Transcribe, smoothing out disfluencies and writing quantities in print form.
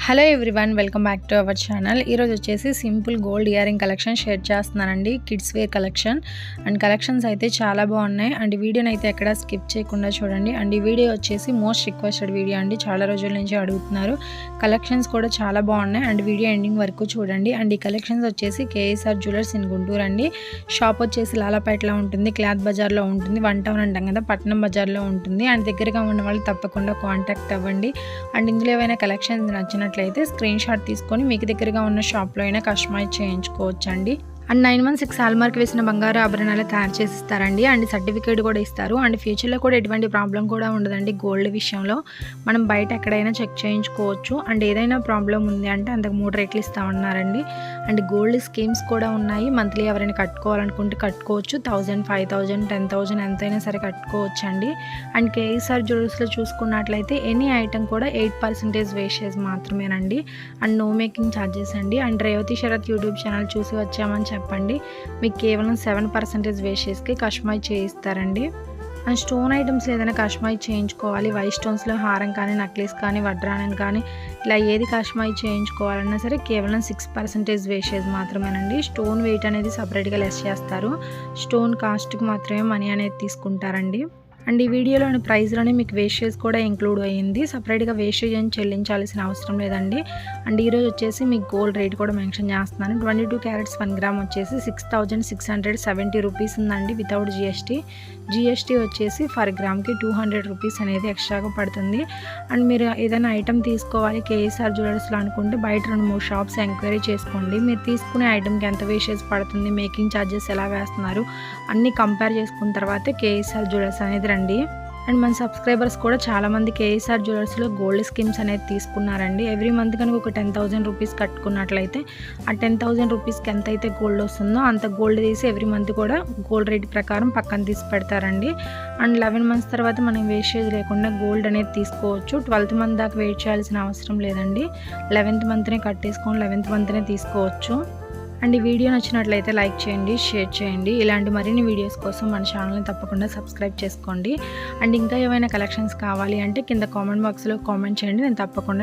Hello everyone, welcome back to our channel. ఈరోజు వచ్చేసి simple gold earring collection share చేస్తున్నానండి. Kids wear collection and collections అయితే చాలా బాగున్నాయి. అండ్ వీడియోని అయితే ఎక్కడ స్కిప్ చేయకుండా చూడండి. అండ్ ఈ వీడియో వచ్చేసి మోస్ట్ రిక్వెస్టెడ్ వీడియో అండి, చాలా రోజుల నుంచి అడుగుతున్నారు. కలెక్షన్స్ కూడా చాలా బాగున్నాయి అండ్ వీడియో ఎండింగ్ వరకు చూడండి. అండ్ ఈ కలెక్షన్స్ వచ్చేసి కేఎస్ఆర్ జ్యువెలర్స్ ఇన్ గుంటూరు అండి. షాప్ వచ్చేసి లాలాపేటలో ఉంటుంది, క్లాత్ బజార్లో ఉంటుంది, వన్ టౌన్ అంటాం కదా, పట్నం బజార్లో ఉంటుంది. అండ్ దగ్గరగా ఉన్న వాళ్ళు తప్పకుండా కాంటాక్ట్ అవ్వండి. అండ్ ఇందులో ఏవైనా కలెక్షన్స్ నచ్చినట్లయితే స్క్రీన్ షాట్ తీసుకొని మీకు దగ్గరగా ఉన్న షాప్లో అయినా కస్టమైజ్ చేయించుకోవచ్చండి. అండ్ 9 months 6 హాల్మార్క్ వేసిన బంగారు ఆభరణాలు తయారు చేసి ఇస్తారండి. అండ్ సర్టిఫికేట్ కూడా ఇస్తారు. అండ్ ఫ్యూచర్లో కూడా ఎటువంటి ప్రాబ్లం కూడా ఉండదండి. గోల్డ్ విషయంలో మనం బయట ఎక్కడైనా చెక్ చేయించుకోవచ్చు. అండ్ ఏదైనా ప్రాబ్లం ఉంది అంటే అంతకు 3 రేట్లు ఇస్తామన్నారండి. అండ్ గోల్డ్ స్కీమ్స్ కూడా ఉన్నాయి. మంత్లీ ఎవరైనా కట్టుకోవాలనుకుంటే కట్టుకోవచ్చు. 1000, 5000, 10,000 ఎంతైనా సరే కట్టుకోవచ్చు అండి. అండ్ కేఎస్ఆర్ జ్యువెలర్స్లో చూసుకున్నట్లయితే ఎనీ ఐటమ్ కూడా 8% వేస్టేజ్ మాత్రమేనండి. అండ్ నో మేకింగ్ ఛార్జెస్ అండి. And Revathi Sharath YouTube channel చూసి వచ్చామని చెప్పండి, మీకు కేవలం 7% వేస్టేజ్కి కస్టమైజ్ చేయిస్తారండి. అండ్ స్టోన్ ఐటమ్స్ ఏదైనా కస్టమైజ్ చేయించుకోవాలి, వైట్ స్టోన్స్లో హారం కానీ, నెక్లెస్ కానీ, వడ్రానం కానీ, ఇలా ఏది కస్టమైజ్ చేయించుకోవాలన్నా సరే కేవలం 6% వేస్టేజ్ మాత్రమేనండి. స్టోన్ వెయిట్ అనేది సపరేట్గా లెస్ చేస్తారు. స్టోన్ కాస్ట్కి మాత్రమే మనీ అనేది తీసుకుంటారండి. అండ్ ఈ వీడియోలోని ప్రైస్లోనే మీకు వేస్టేజ్ కూడా ఇంక్లూడ్ అయ్యింది. సపరేట్గా వేస్టేజ్ అని చెల్లించాల్సిన అవసరం లేదండి. అండ్ ఈరోజు వచ్చేసి మీకు గోల్డ్ రేట్ కూడా మెన్షన్ చేస్తున్నాను. 22 క్యారెట్స్ 1 గ్రామ్ వచ్చేసి 6,670 రూపీస్ ఉందండి వితౌట్ జిఎస్టీ. జిఎస్టీ వచ్చేసి ఫర్ గ్రామ్కి 200 రూపీస్ అనేది ఎక్స్ట్రాగా పడుతుంది. అండ్ మీరు ఏదైనా ఐటమ్ తీసుకోవాలి కేఎస్ఆర్ జ్యువెలర్స్లో అనుకుంటే బయట 2-3 షాప్స్ ఎంక్వైరీ చేసుకోండి. మీరు తీసుకునే ఐటమ్కి ఎంత వేస్టేజ్ పడుతుంది, మేకింగ్ ఛార్జెస్ ఎలా వేస్తున్నారు అన్నీ కంపేర్ చేసుకున్న తర్వాతే కేఎస్ఆర్ జ్యువెలర్స్ అనేది రండి. అండ్ మన సబ్స్క్రైబర్స్ కూడా చాలామంది కేఎస్ఆర్ జ్యువెలర్స్లో గోల్డ్ స్కీమ్స్ అనేది తీసుకున్నారండి. ఎవ్రీ మంత్ కనుక ఒక 10,000 రూపీస్ కట్టుకున్నట్లయితే ఆ 10,000 రూపీస్కి ఎంత అయితే గోల్డ్ వస్తుందో అంత గోల్డ్ తీసి ఎవ్రీ మంత్ కూడా గోల్డ్ రేట్ ప్రకారం పక్కన తీసి పెడతారండి. అండ్ 11 months తర్వాత మనం వేస్టేజ్ లేకుండా గోల్డ్ అనేది తీసుకోవచ్చు. 12th month దాకా వెయిట్ చేయాల్సిన అవసరం లేదండి. 11th monthనే కట్టేసుకొని 11th monthనే తీసుకోవచ్చు. అండ్ ఈ వీడియో నచ్చినట్లయితే లైక్ చేయండి, షేర్ చేయండి. ఇలాంటి మరిన్ని వీడియోస్ కోసం మన ఛానల్ని తప్పకుండా సబ్స్క్రైబ్ చేసుకోండి. అండ్ ఇంకా ఏమైనా కలెక్షన్స్ కావాలి అంటే కింద కామెంట్ బాక్స్లో కామెంట్ చేయండి, నేను తప్పకుండా